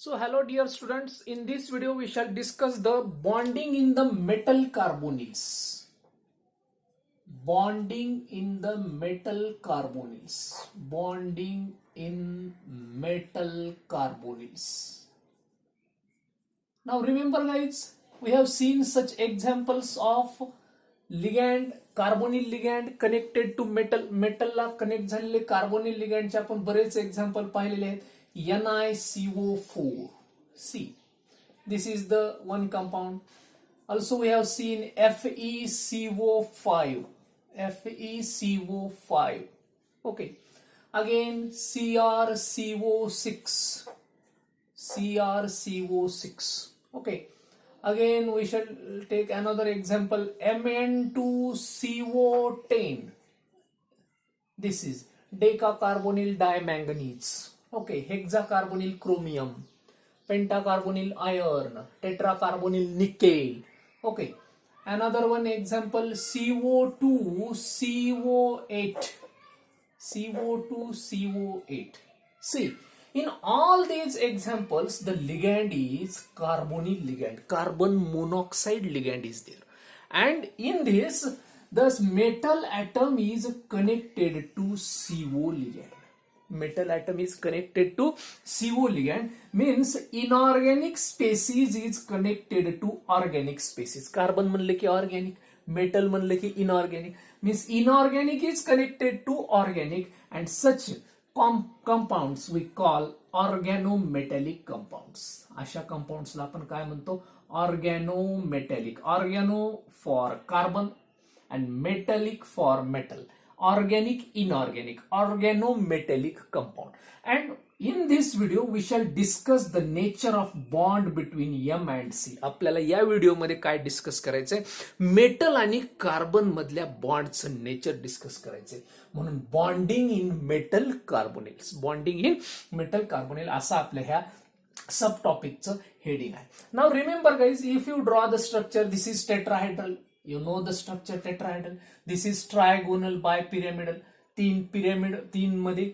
So hello dear students, in this video we shall discuss the bonding in the metal carbonyls. Bonding in the metal carbonyls. Bonding in metal carbonyls. Now remember guys, we have seen such examples of ligand, carbonyl ligand connected to metal. Metal ला connect झालेले carbonyl लिगँडचे आपण बरेच example पाहिलेले आहेत. NiCO4. See, this is the one compound. Also we have seen FeCO5. FeCO5. Okay. Again CrCO6. CrCO6. Okay. Again we shall take another example, Mn2CO10. This is decacarbonyl dimanganese. Okay, hexacarbonyl chromium, pentacarbonyl iron, tetracarbonyl nickel. Okay, another one example, CO2CO8. CO2CO8. See, in all these examples the ligand is carbonyl ligand, carbon monoxide ligand is there, and in this the metal atom is connected to CO ligand. Metal atom is connected to CO ligand, means inorganic species is connected to organic species. Carbon म्हणले की organic, metal म्हणले की inorganic, means inorganic is connected to organic, and such compounds we call organometallic compounds. अशा compounds ला आपण काय म्हणतो? Organometallic. Organo for carbon and metallic for metal. Organic, inorganic, organometallic compound. And in this video we shall discuss the nature of bond between M and C. आपल्याला या video मध्ये काय discuss करायचंय? मेटल आणि कार्बन मधल्या बॉन्डचं nature discuss करायचंय. म्हणून bonding in metal carbonyls. Bonding in metal carbonyl असं आपल्या ह्या सब टॉपिकचं हेडिंग आहे. Now remember guys, if you draw the structure, this is tetrahedral. You know the structure tetrahedral. This is trigonal bipyramidal. तीन मध्ये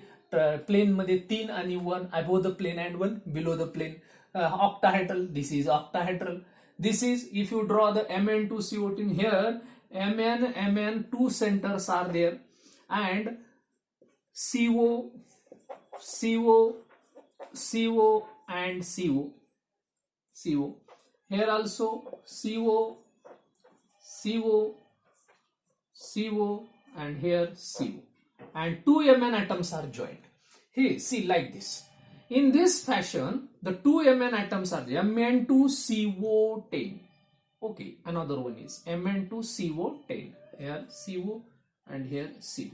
plain मध्ये 3 आणि 1 above the plane and 1 below the plane. Octahedral. This is octahedral. This is, if you draw the Mn2CO10 here, Mn2 centers are there, and CO and CO. Here also CO, and here CO, and 2 Mn atoms are joined. Here, see, like this. In this fashion, the 2 Mn atoms are Mn2CO10. Okay, another one is Mn2CO10. Here CO and here CO.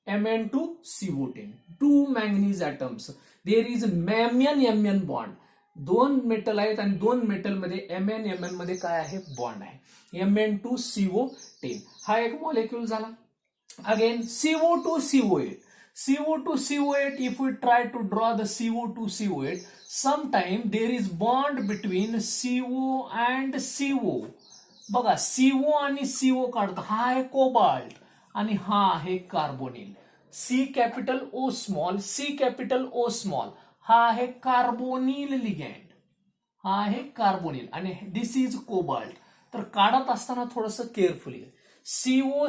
Mn2CO10. 2 manganese atoms. There is Mn bond. 2 metal आहेत आणि 2 metal मध्ये Mn मध्ये काय आहे? Bond आहे. Mn2CO10 हा एक molecule झाला. Again CO2CO8. CO2CO8, if we try to draw the CO2CO8, sometime there is bond between CO and CO. बघा, CO आणि CO काढतो. हा आहे कोबाल्ट आणि हा आहे carbonyl. C capital O small, C capital O small. हा आहे कार्बोनिल लिगँड. हा आहे कार्बोनिल आणि दिस इज कोबाल्ट. तर काढत असताना थोडस carefully. CO,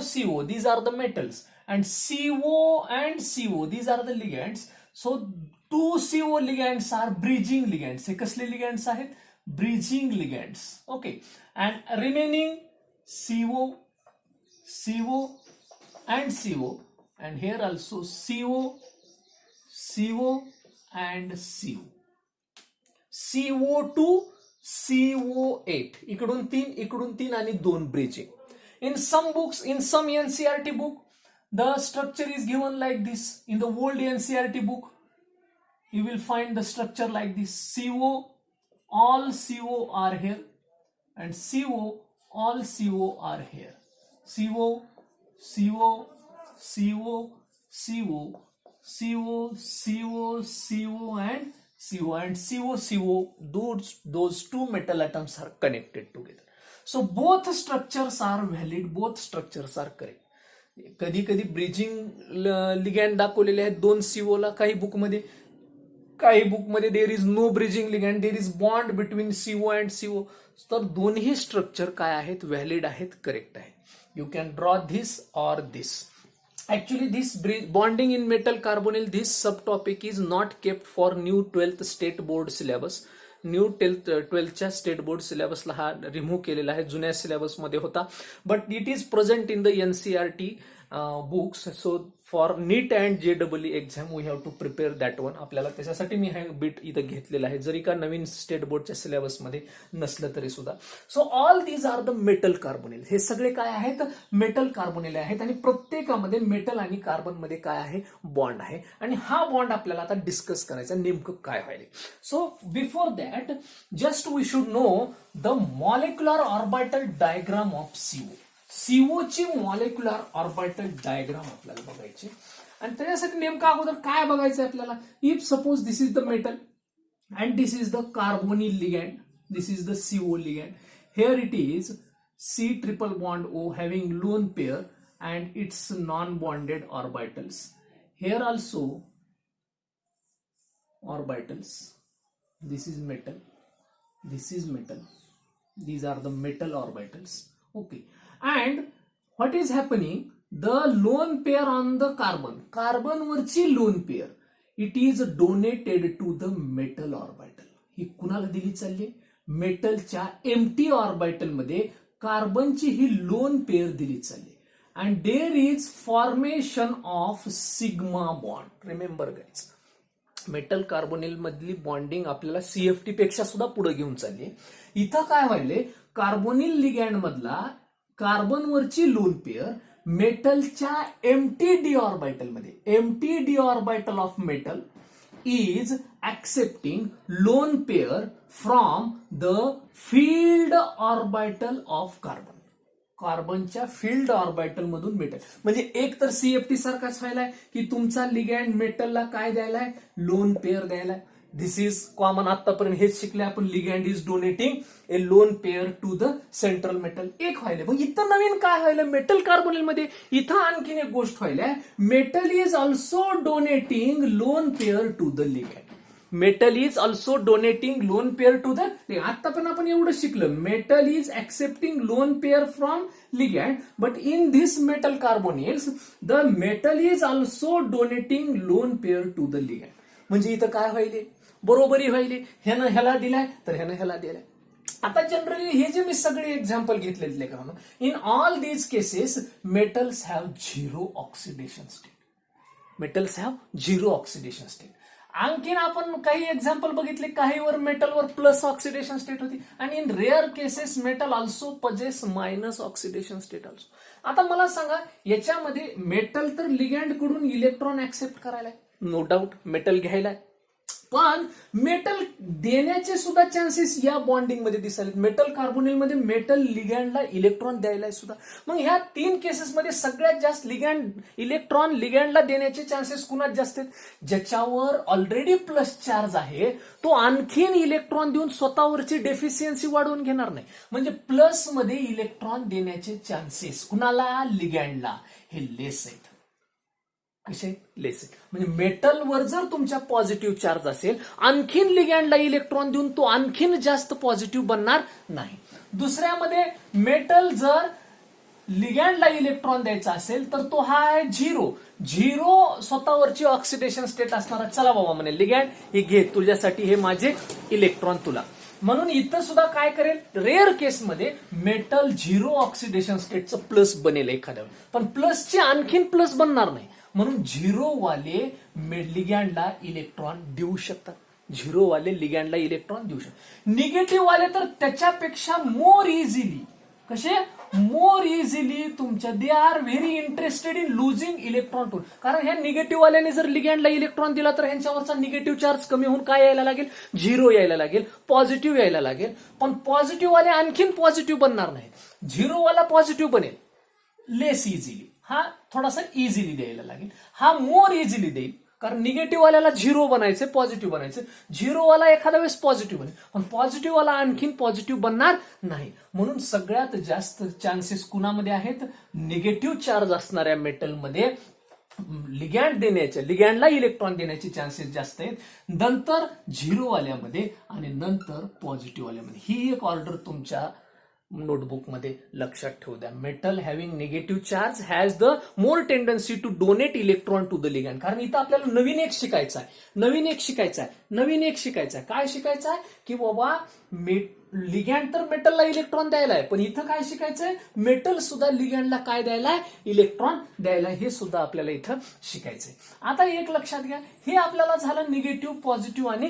these are the metals, and CO and CO, these are the ligands. So 2 CO ligands are bridging ligands. हे कसले ligands आहेत? Bridging ligands. Okay, and remaining CO and CO, and here also CO and CO. CO2 CO8. इकडून 3 आणि 2 bridging. In some books, in some NCERT book, the structure is given like this. In the old NCERT book, you will find the structure like this. CO, all CO are here, and CO, all CO are here. CO, and CO, those 2 metal atoms are connected together. So both structures are valid, both structures are correct. कधी कधी bridging ligand दाखवलेले आहेत 2 CO ला काही book मध्ये, काही बुकमध्ये there is no bridging ligand, there is bond between CO and CO. तर दोन्ही स्ट्रक्चर काय आहेत, व्हॅलिड आहेत, करेक्ट आहे. You can draw this or this. Actually, this bonding in metal carbonyl, this subtopic is not kept for new 12th state board syllabus. New 12th state board सिलेबसला हा remove केलेला आहे, जुन्या syllabus मध्ये होता. But it is present in the NCERT books. So for NEET and JEE exam we have to prepare that one. आपल्याला त्याच्यासाठी मी हा बिट इथं घेतलेला आहे, जरी का नवीन स्टेट बोर्डच्या सिलेबसमध्ये नसलं तरी सुद्धा. So all these are the metal carbonyl. हे सगळे काय आहेत, मेटल कार्बोनिल आहेत, आणि प्रत्येकामध्ये मेटल आणि कार्बन मध्ये काय आहे, बॉन्ड आहे. आणि हा बॉन्ड आपल्याला आता डिस्कस करायचा, नेमकं काय व्हायला. So before that just we should know the molecular orbital diagram of CO ची मॉलिक्युलर ऑर्बिटल डायग्राम आपल्याला बघायची. आणि त्याच्यासाठी नेमकं अगोदर काय बघायचं आपल्याला. If suppose this is the metal and this is the carbonyl ligand, this is the CO ligand. Here it is C triple bond O having lone pair and its non-bonded orbitals. Here also orbitals. This is metal. This is metal. These are the metal orbitals. Okay. And what is happening? The lone pair on the carbon वरची lone pair, it is donated to the metal orbital. ही कुणाला दिली चालली, मेटलच्या empty orbital मध्ये कार्बनची ही lone pair दिली चालली. And there is formation of sigma bond. Remember guys, metal carbonyl मधली bonding आपल्याला CFT पेक्षा सुद्धा पुढे घेऊन चालली. इथं काय व्हायले, कार्बोनिल लिगँड मधला कार्बनवरची लोन पेअर मेटलच्या एम्प्टी डी ऑर्बिटल मध्ये, empty d orbital of metal is accepting lone pair from the field orbital of carbon. कार्बनच्या फील्ड ऑर्बिटल मधून मेटल, म्हणजे एक तर CFT सारखाच व्हायलाय की तुमचा लिगँड मेटलला काय द्यायलाय, लोन पेअर द्यायलाय. दिस इज कॉमन, आतापर्यंत हेच शिकले आपण, ligand is donating a lone pair to the central metal. एक व्हायला. मग इथं नवीन काय व्हायला मेटल कार्बोनिल मध्ये, इथं आणखीन एक गोष्ट व्हायला, metal is also donating lone pair to the ligand. Metal is also donating lone pair to the, आता पण आपण एवढं शिकलं, metal is accepting lone pair from ligand, but in this metal carbonyls the metal is also donating lone pair to the ligand. म्हणजे इथं काय व्हायले, बरोबरी व्हायली, ह्यानं ह्याला दिलाय तर ह्यानं ह्याला दिलाय. आता जनरली हे जे मी सगळे एक्झाम्पल घेतलेले का, in all these cases metals have zero oxidation state. Metals have zero oxidation state. आणखीन आपण काही एक्झाम्पल बघितले, काहीवर मेटलवर प्लस ऑक्सिडेशन स्टेट होती, आणि in rare cases metal also possess minus oxidation state also. आता मला सांगा, याच्यामध्ये मेटल तर लिगँड कडून इलेक्ट्रॉन ऍक्सेप्ट करायला, नो डाऊट मेटल घ्यायला, पण मेटल देण्याचे सुद्धा चान्सेस या बॉन्डिंग मध्ये दिसायला. मेटल कार्बोनिल मध्ये मेटल लिगँडला इलेक्ट्रॉन द्यायला सुद्धा. मग ह्या 3 केसेसमध्ये सगळ्यात जास्त इलेक्ट्रॉन लिगँडला देण्याचे चान्सेस कुणात जास्त आहेत, ज्याच्यावर ऑलरेडी प्लस चार्ज आहे तो आणखीन इलेक्ट्रॉन देऊन स्वतःवरची डेफिशियन्सी वाढवून घेणार नाही. म्हणजे प्लस मध्ये इलेक्ट्रॉन देण्याचे चान्सेस कुणाला, लिगँडला, हे लेस आहेत. कसे लेस आहे, म्हणजे मेटलवर जर तुमच्या पॉझिटिव्ह चार्ज असेल, आणखीन लिगँडला इलेक्ट्रॉन देऊन तो आणखीन जास्त पॉझिटिव्ह बनणार नाही. दुसऱ्यामध्ये मेटल जर लिगँडला इलेक्ट्रॉन द्यायचा असेल तर तो हा आहे झिरो स्वतःवरची ऑक्सिडेशन स्टेट असणारा. चला बाबा म्हणे लिगँड हे घे, तुझ्यासाठी हे माझे इलेक्ट्रॉन तुला. म्हणून इथं सुद्धा काय करेल, रेअर केसमध्ये मेटल झिरो ऑक्सिडेशन स्टेटचं प्लस बनेल एखाद्या, पण प्लसचे आणखीन प्लस बनणार नाही. म्हणून झिरो वाले लिगँडला इलेक्ट्रॉन देऊ शकतात, झिरो वाले लिगँडला इलेक्ट्रॉन देऊ शकतात. निगेटिव्ह वाले तर त्याच्यापेक्षा मोर इझिली, कसे मोर इझिली तुमच्या, they are very interested in losing electron to. कारण ह्या निगेटिव्ह वाल्याने जर लिगँडला इलेक्ट्रॉन दिला तर ह्यांच्यावरचा निगेटिव्ह चार्ज कमी होऊन काय यायला लागेल, झिरो यायला लागेल, पॉझिटिव्ह यायला लागेल. पण पॉझिटिव्ह वाले आणखीन पॉझिटिव्ह बनणार नाही, झिरो वाला पॉझिटिव्ह बनेल लेस इझिली. हा थोडासा इझिली द्यायला लागेल, हा मोर इझिली देईल. कारण निगेटिव्ह वाल्याला झिरो बनायचे, पॉझिटिव्ह बनायचे, झिरो वाला एखाद्या वेळेस पॉझिटिव्ह बनेल, पण पॉझिटिव्ह वाला आणखीन पॉझिटिव्ह बनणार नाही. म्हणून सगळ्यात जास्त चान्सेस कुणामध्ये आहेत, निगेटिव्ह चार्ज असणाऱ्या मेटलमध्ये लिगॅंड देण्याच्या, लिगॅंडला इलेक्ट्रॉन देण्याचे चान्सेस जास्त आहेत, नंतर झिरो वाल्यामध्ये आणि नंतर पॉझिटिव्ह वाल्यामध्ये. ही एक ऑर्डर तुमच्या नोटबुक मध्ये लक्षात ठेवू द्या. Metal having negative charge has the more tendency to donate electron to the ligand. कारण इथं आपल्याला नवीन एक शिकायचं आहे. काय शिकायचं आहे की बाबा लिगॅंड तर मेटलला इलेक्ट्रॉन द्यायला आहे, पण इथं काय शिकायचंय, मेटल सुद्धा लिगॅंडला काय द्यायला, इलेक्ट्रॉन द्यायला, हे सुद्धा आपल्याला इथं शिकायचंय. आता एक लक्षात घ्या, हे आपल्याला झालं निगेटिव्ह, पॉझिटिव्ह आणि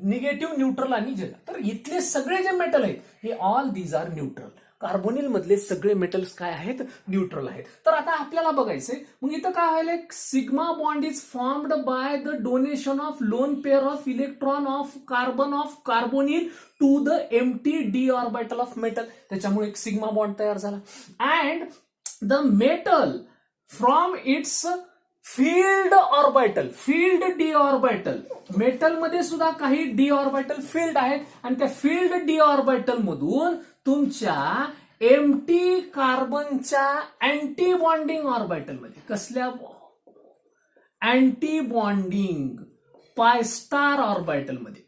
निगेटिव्ह, न्यूट्रल आणि जेल. तर इथले सगळे जे मेटल आहेत हे all these are neutral. Carbonyl मधले सगळे मेटल्स काय आहेत, न्यूट्रल आहेत. तर आता आपल्याला बघायचंय, मग इथं काय व्हायलंय, sigma bond is formed by the donation of lone pair of electron of carbonyl to the empty d orbital of metal. त्याच्यामुळे एक सिग्मा बॉन्ड तयार झाला. And the metal from its filled d orbital, metal मध्ये सुद्धा काही D orbital field आहेत, आणि त्या फील्ड डी ऑर्बिटल मधून तुमच्या एम्प्टी कार्बनच्या अँटी बॉन्डिंग ऑर्बिटल मध्ये, कसल्या अँटी बॉन्डिंग पाय स्टार ऑर्बिटल मध्ये,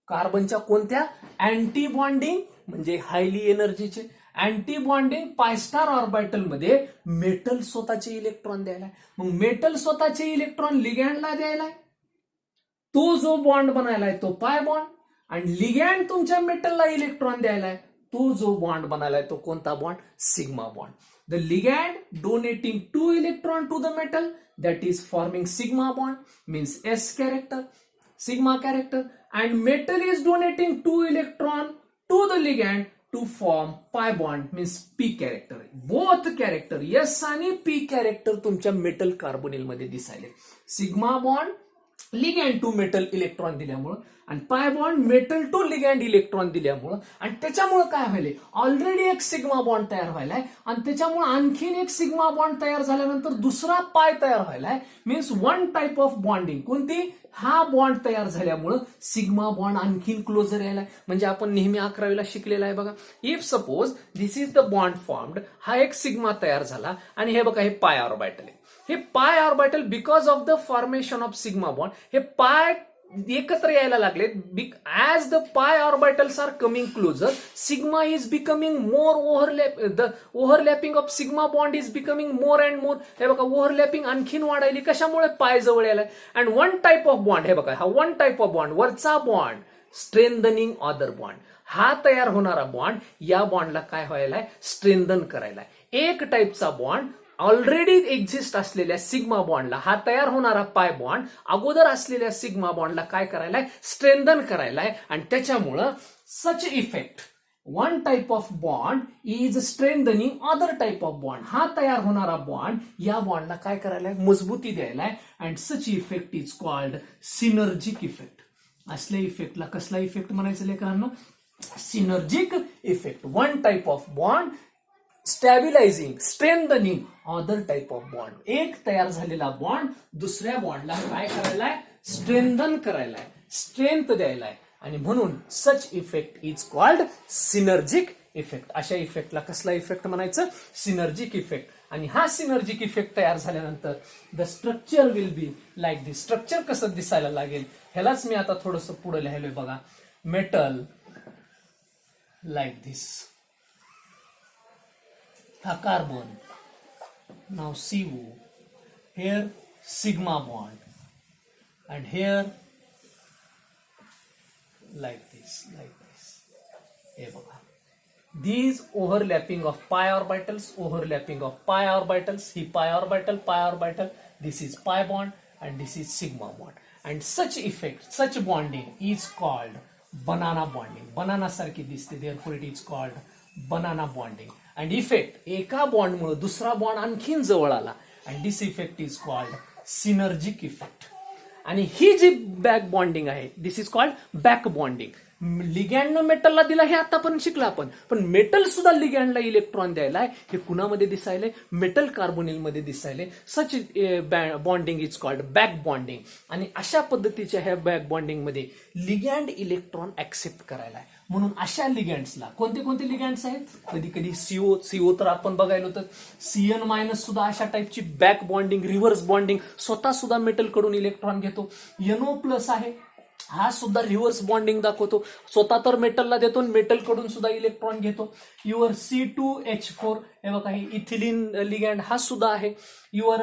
कार्बनच्या कोणत्या अँटी बॉन्डिंग म्हणजे हायली एनर्जीचे अँटी बॉन्डिंग पाय स्टार ऑर्बिटल मध्ये मेटल स्वतःचे इलेक्ट्रॉन द्यायला. मग मेटल स्वतःचे इलेक्ट्रॉन लिगॅंडला द्यायला, तो जो बॉन्ड बनायलाय तो पाय बॉन्ड, आणि लिगॅंड तुमच्या मेटलला इलेक्ट्रॉन द्यायलाय, तो जो बॉन्ड बनायलाय तो कोणता bond, sigma bond. The ligand donating 2 electron to the metal, that is forming sigma bond, means S character, sigma character, and metal is donating 2 electron to the ligand to form pi bond, means P character. Both character S आणि P character तुमच्या metal carbonyl मध्ये दिसायले. Sigma bond ligand to metal electron दिल्यामुळं, आणि pi bond metal to ligand electron दिल्यामुळं, आणि त्याच्यामुळे काय व्हायलंय, ऑलरेडी एक सिग्मा बॉन्ड तयार व्हायलाय, आणि त्याच्यामुळे आणखीन एक सिग्मा बॉन्ड तयार झाल्यानंतर दुसरा पाय तयार व्हायलाय, means one type of bonding. कोणती, हा बॉन्ड तयार झाल्यामुळं सिग्मा बॉन्ड आणखीन क्लोजर यायलाय. म्हणजे आपण नेहमी 11वीला शिकलेला आहे बघा, if suppose this is the bond formed, हा एक सिग्मा तयार झाला, आणि हे बघा हे पाय ऑर्बिटल आहे, हे pi orbital because of the formation of sigma bond, हे पाय एकत्र यायला लागले. As the pi orbitals are coming closer, sigma is becoming more the overlapping of sigma bond is becoming more and more. हे बघा overlapping आणखीन वाढायली, कशामुळे, pi जवळ यायला. And one type of bond, हे बघा हा वन टाइप ऑफ बॉन्ड, वरचा बॉन्ड स्ट्रेंथनिंग अदर बॉन्ड, हा तयार होणारा बॉन्ड या बॉन्डला काय व्हायलाय, स्ट्रेंथन करायला. एक टाइपचा बॉन्ड ऑलरेडी एक्झिस्ट असलेल्या सिग्मा बॉन्डला, हा तयार होणारा पाय बॉन्ड अगोदर असलेल्या सिग्मा बॉन्डला काय करायलाय, स्ट्रेंथन करायलाय. आणि त्याच्यामुळं such effect, one type of bond is strengthening other type of bond, हा तयार होणारा बॉन्ड या बॉन्डला काय करायलाय, मजबूती द्यायलाय. And such effect is called synergic effect. असल्या इफेक्टला कसला इफेक्ट म्हणायचं लेकरांनो, synergic effect. One type of bond stabilising, strengthening other type of bond. एक तयार झालेला बॉन्ड दुसऱ्या बॉन्डला काय करायलाय, स्ट्रेंथन करायलाय, स्ट्रेंथ द्यायलाय, आणि म्हणून such effect is called synergic effect. अशा इफेक्टला कसला इफेक्ट म्हणायचं, सिनर्जिक इफेक्ट. आणि हा सिनर्जिक इफेक्ट तयार झाल्यानंतर the structure will be like this. Structure कसं दिसायला लागेल, ह्यालाच मी आता थोडंसं पुढे लिहिलंय बघा. मेटल लाईक दिस, हा carbon, now CO, here sigma bond, and here like this. हे बघा, these overlapping of pi orbitals, he pi orbital, this is pi bond, and this is sigma bond, and such effect, such bonding is called banana bonding. Banana सारखी दिसते, therefore it is called banana bonding. And effect, एका bond मुळे दुसरा bond आणखीन जवळ आला, and this effect is called synergic effect. आणि ही जी back bonding आहे, दिस इज कॉल्ड बॅक बॉन्डिंग. लिगँडनं मेटलला दिला हे आतापर्यंत शिकला आपण, पण मेटल सुद्धा लिगँडला इलेक्ट्रॉन द्यायला हे कुणामध्ये दिसायलंय? मेटल कार्बोनिल मध्ये दिसायलंय. Such bonding is called back bonding. आणि अशा पद्धतीच्या ह्या बॅक बॉन्डिंग मध्ये लिगँड इलेक्ट्रॉन ऍक्सेप्ट करायला आहे. म्हणून अशा लिगँड्सला कोणते कोणते लिगँड्स आहेत? कधी कधी सीओ तर आपण बघायला होतं. CN मायनस सुद्धा अशा टाईपची बॅक बॉन्डिंग, रिव्हर्स बॉन्डिंग, स्वतः सुद्धा मेटल कडून इलेक्ट्रॉन घेतो. NO प्लस आहे, हा सुद्धा रिव्हर्स बॉन्डिंग दाखवतो, स्वतः तर मेटलला देतो, मेटल कडून सुद्धा इलेक्ट्रॉन घेतो. युअर C2H4 हे बघा, हे इथिलीन लिगँड हा सुद्धा आहे. Your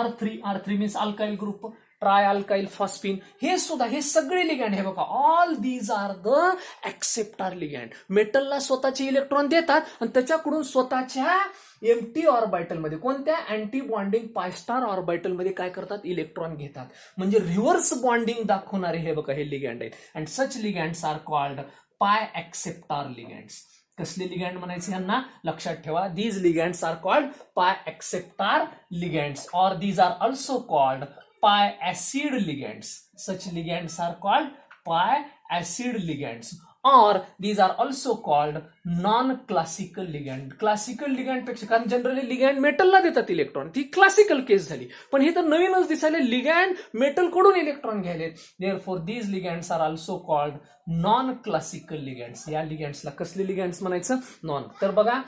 R3 means alkyl group, trialkyl phosphine, हे सुद्धा, हे सगळे लिगँड हे बघा, all these are the acceptor ligand. मेटलला स्वतःचे इलेक्ट्रॉन देतात आणि त्याच्याकडून स्वतःच्या एम्प्टी ऑर्बिटल मध्ये, कोणत्या? अँटी बॉन्डिंग पाय स्टार ऑर्बिटल मध्ये काय करतात? इलेक्ट्रॉन घेतात. म्हणजे रिव्हर्स बॉन्डिंग दाखवणारे हे बघा हे लिगँड आहेत. And such ligands are called pi acceptor ligands. कसले लिगँड म्हणायचे यांना? लक्षात ठेवा. These ligands are called pi acceptor ligands, और these are also called pi acid ligands. Such ligands are called pi acid ligands, or these are also called non-classical ligand. Classical ligand पेक्षा, कारण generally ligand मेटलला देतात electron, ती classical केस झाली. पण हे तर नवीनच दिसायला लिगँड मेटल कडून इलेक्ट्रॉन घ्यायले. Therefore these ligands are also called non classical ligands. या लिगँड्सला कसले लिगँड्स म्हणायचं? नॉन. तर बघा,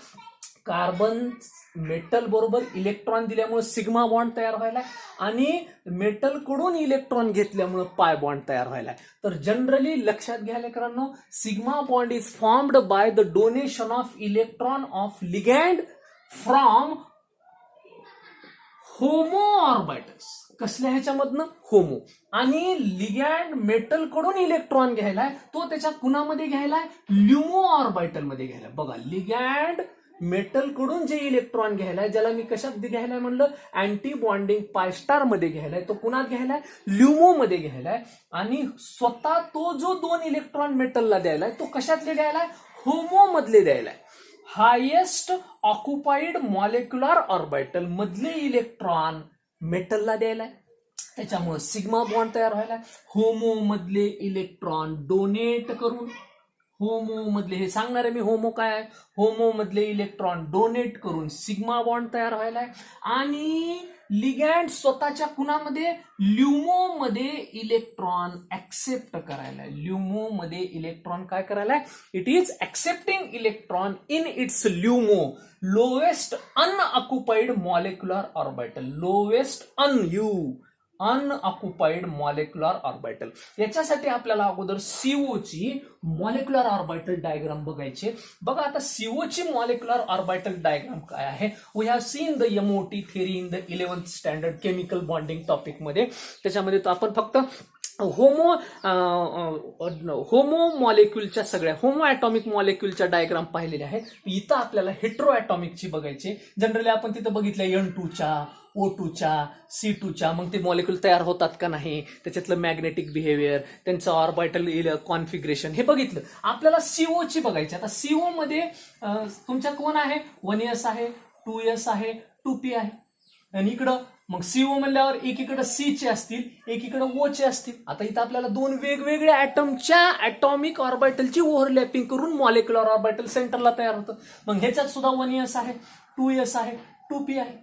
कार्बन मेटल बरोबर इलेक्ट्रॉन दिल्यामुळे सिग्मा बॉन्ड तयार व्हायला आणि मेटल कडून इलेक्ट्रॉन घेतल्यामुळे पाय बॉन्ड तयार व्हायला. तर जनरली लक्षात घ्या लेकरांनो, sigma bond is formed by the donation of electron of ligand from HOMO orbitals. कसल्या ह्याच्यामधनं? होमो. आणि लिगँड मेटल कडून इलेक्ट्रॉन घ्यायलाय, तो त्याच्या कुणामध्ये घ्यायलाय? ल्युमो ऑर्बिटल मध्ये घ्यायला. बघा, लिगँड मेटल कडून जे इलेक्ट्रॉन घ्यायलाय, ज्याला मी कशात घ्यायलाय म्हणलं? अँटी बॉन्डिंग पाय स्टार मध्ये घ्यायलाय, तो कुणात घ्यायलाय? ल्युमो मध्ये घ्यायलाय. आणि स्वतः तो जो 2 इलेक्ट्रॉन मेटलला द्यायलाय, तो कशातले द्यायलाय? होमो मधले द्यायलाय. हायेस्ट ऑक्युपाइड मॉलिक्युलर ऑर्बिटल मधले इलेक्ट्रॉन मेटलला द्यायलाय. त्याच्यामुळे सिग्मा बॉन्ड तयार व्हायला. होमो मधले इलेक्ट्रॉन डोनेट करून, होमो मधले, हे सांगणार आहे मी होमो काय आहे, होमो मधले इलेक्ट्रॉन डोनेट करून सिग्मा बॉन्ड तयार व्हायलाय. आणि लिगँड स्वतःच्या कुणामध्ये? ल्युमो मध्ये इलेक्ट्रॉन ऍक्सेप्ट करायला. ल्युमो मध्ये इलेक्ट्रॉन काय करायला? It is accepting electron in its LUMO lowest unoccupied molecular orbital. Lowest unoccupied molecular orbital. याच्यासाठी आपल्याला अगोदर सीओ ची मॉलिक्युलर ऑर्बिटल डायग्राम बघायचे. बघा, आता सीओ ची मॉलिक्युलर ऑर्बिटल डायग्राम काय आहे? We have seen the MOT theory in the 11th standard chemical bonding topic मध्ये. त्याच्यामध्ये तो आपण फक्त होमो मॉलिक्युलच्या, सगळ्या होमो ॲटॉमिक मॉलिक्युलच्या डायग्राम पाहिलेल्या आहेत. इथं आपल्याला हेट्रो ॲटॉमिकची बघायची. जनरली आपण तिथं बघितलं N2च्या, O2च्या, C2च्या, मग ते मॉलिक्युल तयार होतात का नाही, त्याच्यातलं मॅग्नेटिक बिहेवियर, त्यांचं ऑर्बिटल कॉन्फिगरेशन हे बघितलं. आपल्याला CO ची बघायची. आता CO मध्ये तुमच्या कोण आहे? 1s आहे, 2s आहे, 2p आहे. आणि इकडं मग CO म्हणल्यावर एकीकडे C चे असतील, एकीकडे O चे असतील. आता इथं आपल्याला 2 वेगवेगळ्या ॲटमच्या ॲटॉमिक ऑर्बिटलची ओव्हरलॅपिंग करून मॉलिक्युलर ऑर्बिटल सेंटरला तयार होतं. मग ह्याच्यात सुद्धा 1s आहे, 2s आहे, 2p आहे.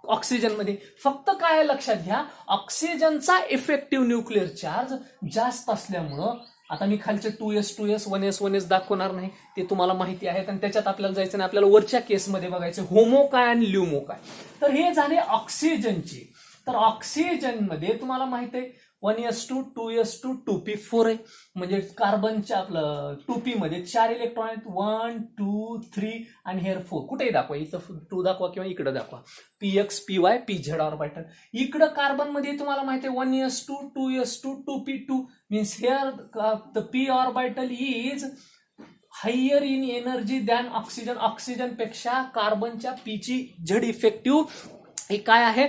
ऑक्सिजन मध्ये फक्त काय लक्षात घ्या, ऑक्सिजनचा इफेक्टिव्ह न्यूक्लिअर चार्ज जास्त असल्यामुळं, आता मी खालचे 2s 1s दाखवणार नाही, ते तुम्हाला माहिती आहेत. आणि त्याच्यात आपल्याला जायचं नाही, आपल्याला वरच्या केसमध्ये बघायचं होमो काय आणि ल्युमो काय. तर हे झाले ऑक्सिजनचे. तर ऑक्सिजन मध्ये तुम्हाला माहिती आहे 1s2 2s2 2p4 आहे. म्हणजे कार्बनच्या आपलं 2p मध्ये 4 इलेक्ट्रॉन आहेत, 1 2 3 आणि हेअर 4. कुठेही दाखवा, इथं 2 दाखवा किंवा इकडे दाखवा, px py pz ऑर्बिटल. इकडं कार्बन मध्ये तुम्हाला माहिती आहे 1s2 2s2 2p2 means here the p orbital is higher in energy than oxygen. Oxygen पेक्षा कार्बनच्या p ची झड इफेक्टिव्ह हे काय आहे,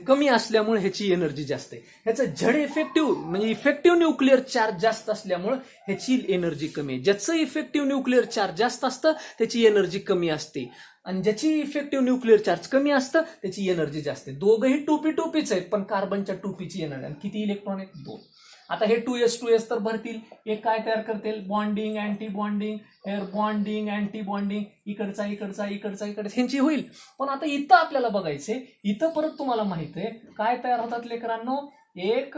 कमी असल्यामुळे ह्याची एनर्जी जास्त आहे. ह्याचं झड इफेक्टिव्ह म्हणजे इफेक्टिव्ह न्यूक्लिअर चार्ज जास्त असल्यामुळे ह्याची एनर्जी कमी आहे. ज्याचं इफेक्टिव्ह न्यूक्लिअर चार्ज जास्त असतं त्याची एनर्जी कमी असते. आणि ज्याची इफेक्टिव्ह न्यूक्लिअर चार्ज कमी असतं त्याची एनर्जी जास्त आहे. दोघंही टूपीच आहेत, पण कार्बनच्या टूपीची एनर्जी. आणि किती इलेक्ट्रॉन आहेत? 2. आता हे 2s तर भरतील. एक काय तयार करतील? Bonding, anti bonding, hair bonding, anti bonding, इकडचा ह्यांची होईल. पण आता इथं आपल्याला बघायचंय, इथं परत तुम्हाला माहित आहे काय तयार होतात लेकरांनो? एक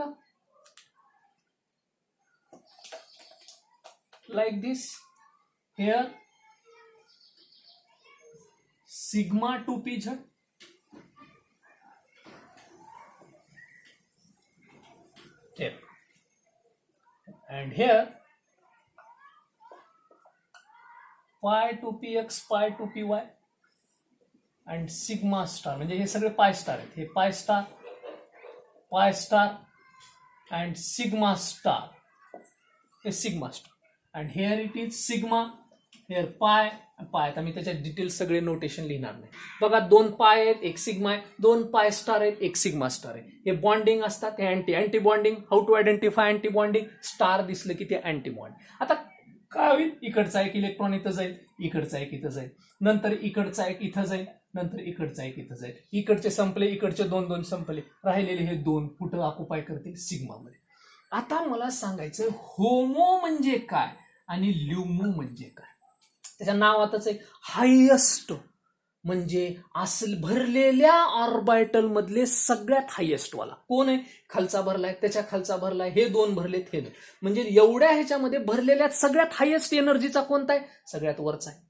like this here sigma 2pz here and here pi 2px pi 2py and sigma star. म्हणजे हे सगळे पाय स्टार आहेत. हे पाय स्टार and sigma star. हे sigma star. And here it is sigma, here pi. आता मी त्याच्यात डिटेल्स सगळे नोटेशन लिहिणार नाही. बघा 2 पाय आहेत, एक सिग्मा आहे, 2 पाय स्टार आहेत, एक सिग्मा स्टार आहे. हे बॉन्डिंग असतात, हे anti bonding. How to identify anti bonding? Star दिसलं की ते अँटी बॉन्ड. आता काय होईल? इकडचा एक इलेक्ट्रॉन इथं जाईल, इकडचा एक इथं जाईल, नंतर इकडचा एक इथं जाईल, नंतर इकडचा एक इथं जाईल. इकडचे संपले, इकडचे 2 संपले, राहिलेले हे 2 कुठं ऑक्युपाय करतील? सिग्मा मध्ये. आता मला सांगायचं होमो म्हणजे काय आणि ल्युमो म्हणजे काय? त्याच्या नावातच आहे. हायेस्ट म्हणजे असं भरलेल्या ऑर्बिटल मधले सगळ्यात हायेस्ट वाला कोण आहे? खालचा भरलाय, त्याच्या खालचा भरलाय, हे 2 भरलेत, हे 2. म्हणजे एवढ्या ह्याच्यामध्ये भरलेल्या सगळ्यात हायेस्ट एनर्जीचा कोणता आहे? सगळ्यात वरचा आहे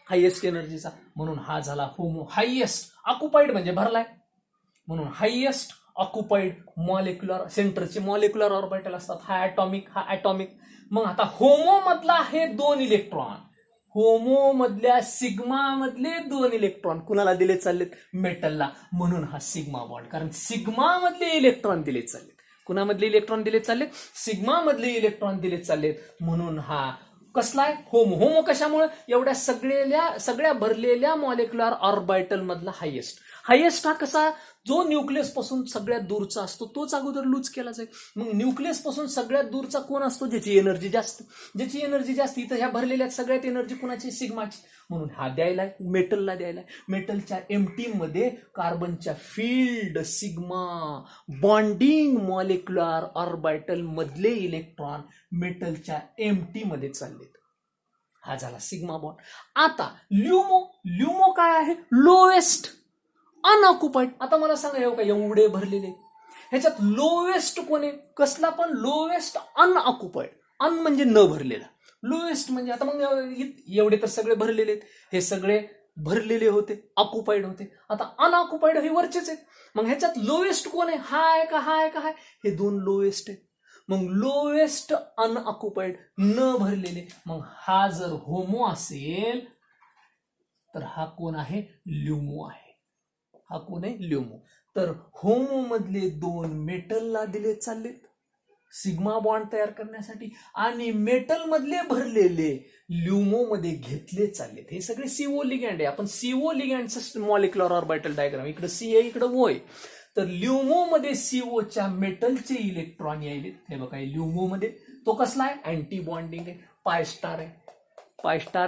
हायेस्ट एनर्जीचा. म्हणून हा झाला होमो. हायेस्ट ऑक्युपाईड म्हणजे भरलाय, म्हणून हायेस्ट ऑक्युपाईड मॉलिक्युलर सेंटरचे मॉलिक्युलर ऑर्बिटल असतात. हा ॲटॉमिक. मग आता होमो मधला हे 2 इलेक्ट्रॉन, होमो मधल्या सिग्मा मधले 2 इलेक्ट्रॉन कुणाला दिले चाललेत? मेटलला. म्हणून हा सिग्मा बॉन्ड. कारण सिग्मा मधले इलेक्ट्रॉन दिले चाललेत. कुणामधले इलेक्ट्रॉन दिले चाललेत? सिग्मा मधले इलेक्ट्रॉन दिले चाललेत. म्हणून हा कसला आहे? होमो. कशामुळे? एवढ्या सगळ्या भरलेल्या मॉलिक्युलर ऑर्बिटल मधला हायेस्ट हा कसा? जो न्यूक्लियस पासून सगळ्यात दूरचा असतो तोच अगोदर लूज केला जाईल. मग न्यूक्लियस पासून सगळ्यात दूरचा कोण असतो? ज्याची एनर्जी जास्त. इथं ह्या भरलेल्या सगळ्यात एनर्जी कुणाची? सिग्माची. म्हणून हा द्यायलाय मेटलला द्यायलाय. मेटलच्या एमटी मध्ये कार्बनच्या filled sigma bonding molecular orbital मधले इलेक्ट्रॉन मेटलच्या एमटी मध्ये चाललेत. हा झाला सिग्मा बॉन्ड. आता ल्युमो काय आहे? लोएस्ट अनऑक्युपाईड. आता मला सांगा का एवढे भरलेले ह्याच्यात लोएस्ट कोण आहे? कसला पण? लोएस्ट अनऑक्युपाईड. अन म्हणजे न भरलेला, लोएस्ट म्हणजे आता मग एवढे तर सगळे भरलेले आहेत, हे सगळे भरलेले होते, ऑक्युपाईड होते. आता अनऑक्युपाईड हे वरचेच आहेत. मग ह्याच्यात लोएस्ट कोण आहे? हा आहे का? हे 2 लोएस्ट आहेत. मग लोएस्ट अनऑक्युपाईड न भरलेले. मग हा जर होमो असेल तर हा कोण आहे? ल्युमो आहे. हा कोण आहे? ल्युमो. तर होमो मधले 2 मेटलला दिले चाललेत सिग्मा बॉन्ड तयार करण्यासाठी, आणि मेटल मधले भरलेले ल्युमो मध्ये घेतले चाललेत. हे सगळे सीओ लिगँड आहे. आपण सीओ लिगँडचं मॉलिक्युलर ऑर्बिटल डायग्राम, इकडे सी आहे, इकडे ओ आहे. तर ल्युमो मध्ये सीओच्या मेटलचे इलेक्ट्रॉन यायले. हे बघा ल्युमो मध्ये तो कसला आहे? अँटी बॉन्डिंग आहे, पाय स्टार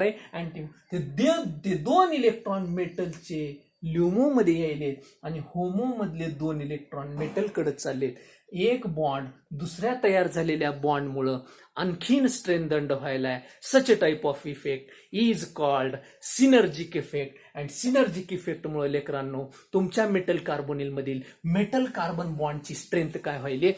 आहे अँटी. ते 2 इलेक्ट्रॉन मेटलचे ल्युमो मध्ये यायलेत आणि होमो मधले 2 इलेक्ट्रॉन मेटलकडे चाललेत. एक बॉन्ड दुसऱ्या तयार झालेल्या बॉन्डमुळे आणखीन स्ट्रेंथन्ड व्हायलाय. Such a type of effect is called synergic effect. And synergic इफेक्टमुळे लेकरांनो तुमच्या मेटल कार्बोनिल मधील मेटल कार्बन बॉन्डची स्ट्रेंथ काय व्हायली?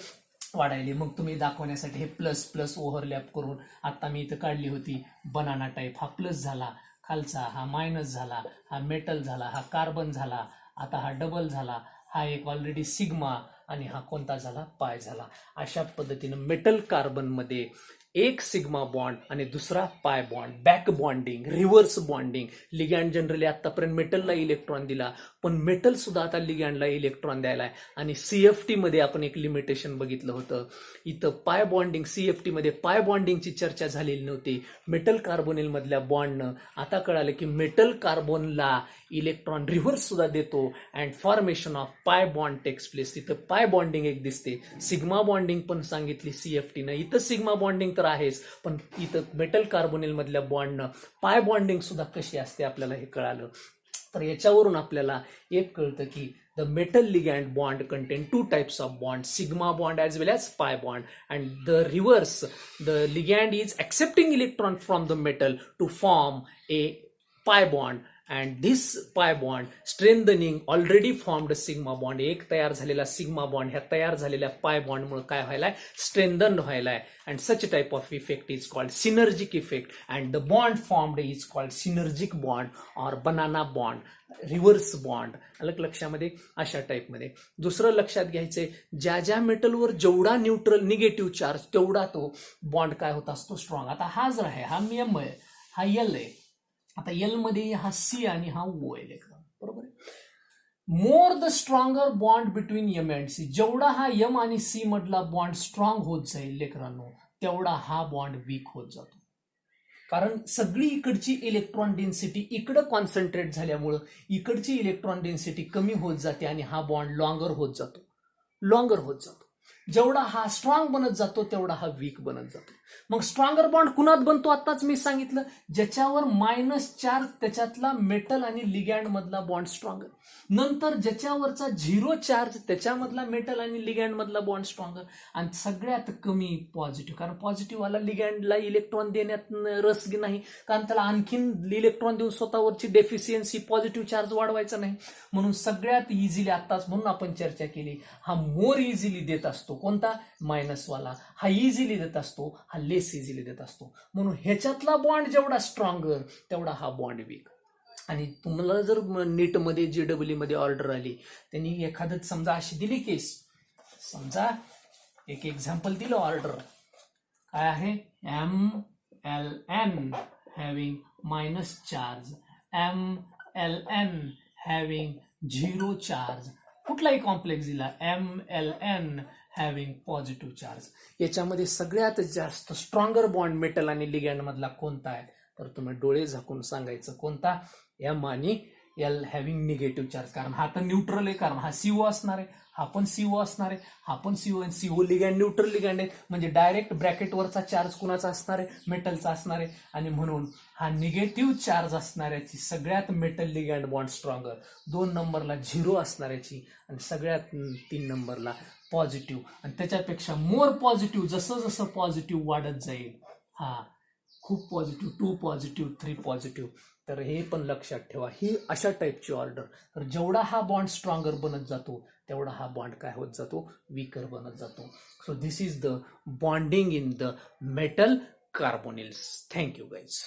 वाढायली. मग तुम्ही दाखवण्यासाठी हे प्लस प्लस ओव्हरलॅप करून आता मी इथं काढली होती बनाना टाईप. हा प्लस झाला, खालचा हा मायनस झाला, हा मेटल झाला, हा कार्बन झाला, आता हा डबल झाला, हा एक ऑलरेडी सिग्मा, आणि हा कोणता झाला? पाय झाला. अशा पद्धतीनं मेटल कार्बन मध्ये एक सिग्मा बॉन्ड आणि दुसरा pi bond, back bonding, reverse bonding. Ligand generally आतापर्यंत मेटलला इलेक्ट्रॉन दिला, पण मेटल सुद्धा आता लिगँडला इलेक्ट्रॉन द्यायला. आणि सीएफटी मध्ये आपण एक लिमिटेशन बघितलं होतं. इथं पाय बॉन्डिंग, सीएफटी मध्ये पाय बॉन्डिंगची चर्चा झालेली नव्हती मेटल कार्बोनिल मधल्या बॉन्डनं. आता कळालं की मेटल कार्बनला इलेक्ट्रॉन रिव्हर्स सुद्धा देतो and formation of pi bond text place. तिथं पाय बॉन्डिंग एक दिसते. सिग्मा बॉन्डिंग पण सांगितली सीएफटीनं. इथं सिग्मा बॉन्डिंग तर आहेच, पण इथं मेटल कार्बोनिल मधल्या बॉन्डनं पाय बॉन्डिंग सुद्धा कशी असते आपल्याला हे कळालं. तर याच्यावरून आपल्याला एक कळतं की the metal ligand bond contain two types of bond, sigma bond as well as pi bond, and the reverse, the ligand is accepting electron from the metal to form a pi bond, and this pi bond strengthening already formed sigma bond. एक तयार झालेला sigma bond ह्या तयार झालेल्या pi bond मुळे काय व्हायलाय, strengthen व्हायलाय, and such type of effect is called synergic effect, and the bond formed is called synergic bond or banana bond, reverse bond. अलग लक्षामध्ये अशा टाईपमध्ये. दुसरं लक्षात घ्यायचंय, ज्या ज्या मेटलवर जेवढा न्यूट्रल निगेटिव्ह चार्ज तेवढा तो बॉन्ड काय होत असतो, स्ट्रॉंग. आता हा जर आहे, हा एम आहे, हा एल आहे. आता एल मध्ये हा सी आणि हा ओ आहे, बरोबर आहे. More the stronger bond between M and C, जेवढा हा एम आणि सी मधला बॉन्ड स्ट्रॉंग होत जाईल लेकरांनो, तेवढा हा बॉन्ड वीक होत जातो. कारण सगळी इकडची इलेक्ट्रॉन डेन्सिटी इकडं कॉन्सन्ट्रेट झाल्यामुळं इकडची इलेक्ट्रॉन डेन्सिटी कमी होत जाते आणि हा बॉन्ड लॉंगर होत जातो. जेवढा हा स्ट्रॉंग बनत जातो तेवढा हा वीक बनत जातो. मग स्ट्रॉंगर बॉन्ड कुणात बनतो, आताच मी सांगितलं, ज्याच्यावर मायनस चार्ज त्याच्यातला मेटल आणि लिगॅंड मधला बॉन्ड स्ट्रॉंगर. नंतर ज्याच्यावरचा झिरो चार्ज त्याच्यामधला मेटल आणि लिगॅंड मधला बॉन्ड स्ट्रॉंगर. आणि सगळ्यात कमी पॉझिटिव्ह, कारण पॉझिटिव्ह वाला लिगॅंडला इलेक्ट्रॉन देण्यात रस नाही, कारण त्याला आणखीन इलेक्ट्रॉन देऊन स्वतःवरची डेफिशियन्सी पॉझिटिव्ह चार्ज वाढवायचा नाही. म्हणून सगळ्यात इझिली, आताच म्हणून आपण चर्चा केली, हा मोर इझिली देत असतो. कोणता, मायनस वाला. हा इझिली देत असतो, हा लेस इझिली देत असतो. म्हणून ह्याच्यातला बॉन्ड जेवढा स्ट्रॉंगर तेवढा हा बॉन्ड वीक. आणि तुम्हाला जर नीटमध्ये JEE मध्ये ऑर्डर आली, त्यांनी एखादं समजा अशी दिली केस, समजा एक एक्झाम्पल दिलं ऑर्डर, काय आहे, MLN having minus charge, MLN having zero charge, कुठलाही कॉम्प्लेक्स दिला, MLN हॅव्हिंग पॉझिटिव्ह चार्ज. याच्यामध्ये सगळ्यात जास्त स्ट्रॉंगर बॉन्ड मेटल आणि लिगॅंड मधला कोणता आहे, तर तुम्ही डोळे झाकून सांगायचं कोणता, एम आणि एल हॅव्हिंग निगेटिव्ह चार्ज. कारण हा तर न्यूट्रल आहे, कारण हा सीओ असणार आहे, हा पण सीओ असणार आहे, हा पण सीओ आहे. सीओ लिगॅंड न्यूट्रल लिगॅंड आहे, म्हणजे डायरेक्ट ब्रॅकेटवरचा चार्ज कुणाचा असणार आहे, मेटलचा असणार आहे. आणि म्हणून हा निगेटिव्ह चार्ज असणाऱ्याची सगळ्यात मेटल लिगॅंड बॉन्ड स्ट्रॉंगर, 2 नंबरला झिरो असणाऱ्याची, आणि सगळ्यात 3 नंबरला पॉझिटिव्ह. आणि त्याच्यापेक्षा मोर पॉझिटिव्ह, जसं जसं पॉझिटिव्ह वाढत जाईल, हा खूप पॉझिटिव्ह, 2 पॉझिटिव्ह, 3 पॉझिटिव्ह. तर हे पण लक्षात ठेवा, ही अशा टाईपची ऑर्डर. तर जेवढा हा बॉन्ड स्ट्रॉंगर बनत जातो तेवढा हा बॉन्ड काय होत जातो, वीकर बनत जातो. So this is the bonding in the metal carbonyls. Thank you guys.